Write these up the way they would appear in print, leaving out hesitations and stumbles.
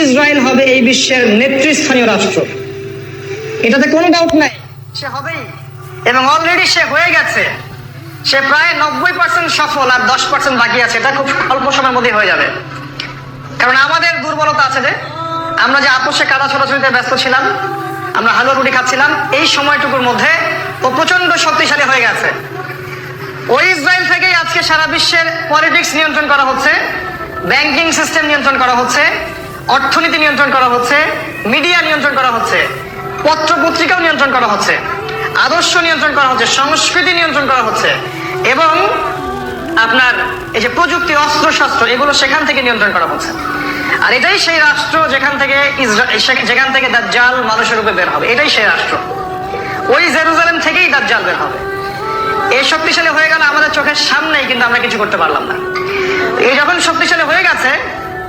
Israel হবে এই বিশ্বের নেতৃস্থানীয় রাষ্ট্র, এটাতে কোনো ডাউট নাই, সে হবেই। এবং অলরেডি সে হয়ে গেছে, সে প্রায় 90% সফল, আর 10% বাকি আছে। এটা খুব অল্প সময়ের মধ্যে হয়ে যাবে। কারণ আমাদের দুর্বলতা আছে যে আমরা যে আপোষে কাদা ছোটাছুটিতে ব্যস্ত ছিলাম, আমরা হালুয়া রুটি খাচ্ছিলাম, এই সময়টুকুর মধ্যে ও প্রচন্ড শক্তিশালী হয়ে গেছে। ওই ইসরায়েল থেকেই আজকে সারা বিশ্বের পলিটিক্স নিয়ন্ত্রণ করা হচ্ছে, ব্যাংকিং সিস্টেম নিয়ন্ত্রণ করা হচ্ছে, অর্থনীতি নিয়ন্ত্রণ করা হচ্ছে, মিডিয়া নিয়ন্ত্রণ করা হচ্ছে, পত্র পত্রিকাও নিয়ন্ত্রণ করা হচ্ছে, আদর্শ নিয়ন্ত্রণ করা হচ্ছে, সংস্কৃতি নিয়ন্ত্রণ করা হচ্ছে, এবং আপনার এই যে প্রযুক্তি, অস্ত্র শস্ত্র, এগুলো সেখান থেকে নিয়ন্ত্রণ করা হচ্ছে। আর এটাই সেই রাষ্ট্র যেখান থেকে দাজ্জাল মানুষের রূপে বের হবে। এটাই সেই রাষ্ট্র। ওই জেরুজালেম থেকেই দাজ্জাল বের হবে। এই শক্তিশালী হয়ে গেল আমাদের চোখের সামনেই, কিন্তু আমরা কিছু করতে পারলাম না। এই যখন শক্তিশালী হয়ে গেছে,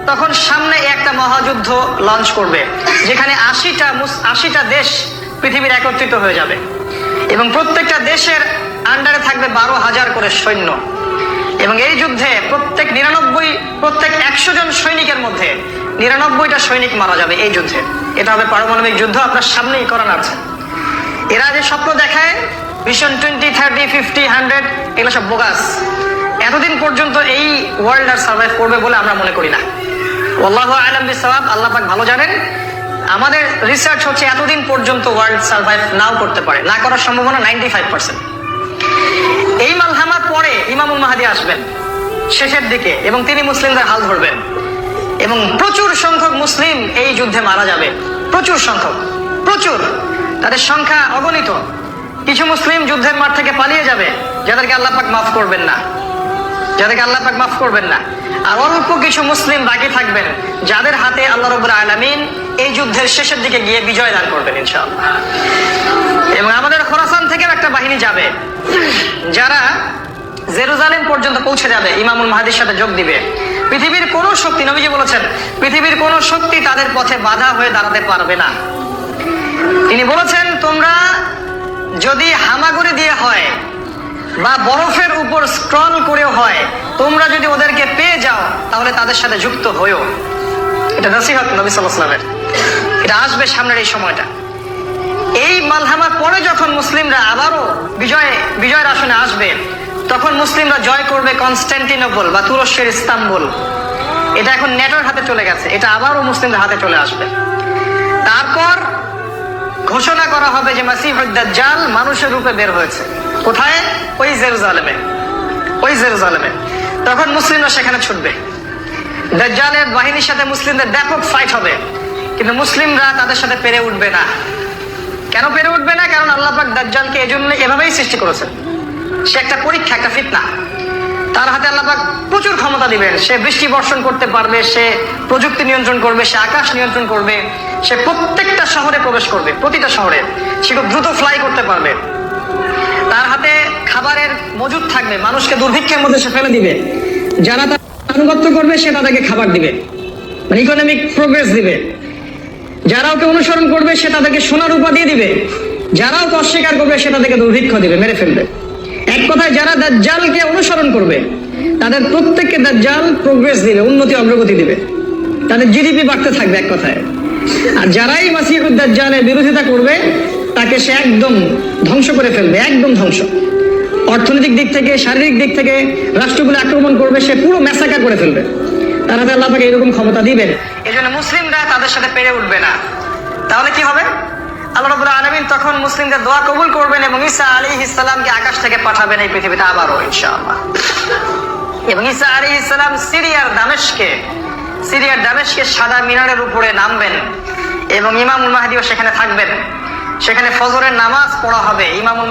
তখন সামনে একটা মহাযুদ্ধ লঞ্চ করবে, যেখানে 80টা দেশ পৃথিবীর একত্রিত হয়ে যাবে, এবং প্রত্যেকটা দেশের আন্ডারে থাকবে 12,000 করে সৈন্য। এবং এই যুদ্ধে প্রত্যেক 100 জন সৈনিকের মধ্যে 99টা সৈনিক মারা যাবে এই যুদ্ধে। এটা হবে পারমাণবিক যুদ্ধ, আপনার সামনেই করানো আছে। এরা যে স্বপ্ন দেখায় ভিশন 20, 30, 50, 100, এগুলো সব বোগাস। এতদিন পর্যন্ত এই ওয়ার্ল্ড আর সার্ভাইভ করবে বলে আমরা মনে করি না। আল্লাহু আ'লাম বিসওয়াব, আল্লাহ পাক ভালো জানেন। আমাদের রিসার্চ হচ্ছে এতদিন পর্যন্ত ওয়ার্ল্ড সার্ভাইভ নাও করতে পারে, না করার সম্ভাবনা 95%। এই মালহামার পরে ইমামুল মাহদী আসবেন শেষের দিকে, এবং তিনি মুসলিমদের হাল ধরবেন, এবং প্রচুর সংখ্যক মুসলিম এই যুদ্ধে মারা যাবে। প্রচুর সংখ্যক, প্রচুর, তাদের সংখ্যা অগণিত। কিছু মুসলিম যুদ্ধের মাঠ থেকে পালিয়ে যাবে, যাদেরকে আল্লাহ পাক মাফ করবেন না, আর অল্প কিছু মুসলিম বাকি থাকবেন, যাদের হাতে আল্লাহ রাব্বুল আলামিন এই যুদ্ধের শেষের দিকে গিয়ে বিজয় দান করবেন ইনশাআল্লাহ। এবং আমাদের খোরাসান থেকেও একটা বাহিনী যাবে, যারা জেরুজালেম পর্যন্ত পৌঁছে যাবে, ইমামুল মাহদীর সাথে যোগ দিবে। পৃথিবীর কোন শক্তি, নবীজি বলেছেন, পৃথিবীর কোন শক্তি তাদের পথে বাধা হয়ে দাঁড়াতে পারবে না। তিনি বলেছেন, তোমরা যদি হামাগুড়ি দিয়ে হয় বা বরফের উপর স্ক্রল করে হয়, তোমরা যদি ওদেরকে পেয়ে যাও, তাহলে তাদের সাথে যুক্ত হয়েও। এটা নসিহত নবী সাল্লাল্লাহু আলাইহি ওয়াসাল্লামের। এটা আসবে সামনের এই সময়টা। এই মালহামার পরে যখন মুসলিমরা আবারও বিজয়ের আসনে আসবে, তখন মুসলিমরা জয় করবে কনস্টান্টিনোপল বা তুরস্কের ইস্তাম্বুল। এটা এখন নেটোর হাতে চলে গেছে, এটা আবারও মুসলিমদের হাতে চলে আসবে। তারপর ঘোষণা করা হবে যে মাসিহুদ দাজ্জাল মানুষের রূপে বের হয়েছে। কোথায়? ওই জেরুজালেমে। তখন মুসলিমরা সেখানে ছুটবে। দাজ্জালের বাহিনীর সাথে মুসলিমদের ব্যাপক ফাইট হবে, কিন্তু মুসলিমরা তাদের সাথে পেরে উঠবে না। কেন পেরে উঠবে না? কারণ আল্লাহ পাক দাজ্জালকে এজন্য এভাবেই সৃষ্টি করেছেন। সে একটা পরীক্ষা, একটা ফিতনা। তার হাতে আল্লাহ পাক প্রচুর ক্ষমতা দিবেন। সে বৃষ্টি বর্ষণ করতে পারবে, সে প্রযুক্তি নিয়ন্ত্রণ করবে, সে আকাশ নিয়ন্ত্রণ করবে, সে প্রত্যেকটা শহরে প্রবেশ করবে, প্রতিটা শহরে সে খুব দ্রুত ফ্লাই করতে পারবে। তার হাতে খাবারের মজুদ থাকবে, মানুষকে দুর্ভিক্ষের মধ্যে সে ফেলে দিবে। যারা তার আনুগত্য করবে সে তাদেরকে খাবার দিবে, মানে ইকোনমিক প্রোগ্রেস দিবে। যারা ওকে অনুসরণ করবে সে তাদেরকে সোনার রূপা দিয়ে দিবে। যারা ওকে অস্বীকার করবে সে তাদেরকে দুর্ভিক্ষ দিবে, মেরে ফেলবে। এক কথায় যারা দাজ্জালকে অনুসরণ করবে তাদের প্রত্যেককে দাজ্জাল প্রোগ্রেস দিবে, উন্নতি অগ্রগতি দিবে, তাদের জিডিপি বাড়তে থাকবে এক কথায়। আর যারাই মাসিহুদ দাজ্জালের বিরোধিতা করবে তাকে সে একদম ধ্বংস করে ফেলবে, একদম ধ্বংস। অর্থনৈতিক দিক থেকে, শারীরিক দিক থেকে রাষ্ট্রগুলো আক্রমণ করবে, সে পুরো ম্যাসাকার করে ফেলবে। তার হাতে আল্লাহ পাক এরকম ক্ষমতা দিবেন। এই জন্য মুসলিমরা তাদের সাথে পেরে উঠবে না। তাহলে কি হবে? আল্লাহ রাব্বুল আলামিন তখন মুসলিমদের দোয়া কবুল করবেন এবং ঈসা আলাইহিস সালামকে আকাশ থেকে পাঠাবেন এই পৃথিবীতে আবারও ইনশাআল্লাহ। এবং ঈসা আলাইহিস সালাম সিরিয়ার দামেস্কে সাদা মিনারের উপরে নামবেন, এবং ইমামুল মাহদীও সেখানে থাকবেন। সেখানে ফজরের নামাজ পড়া হবে। ইমামুল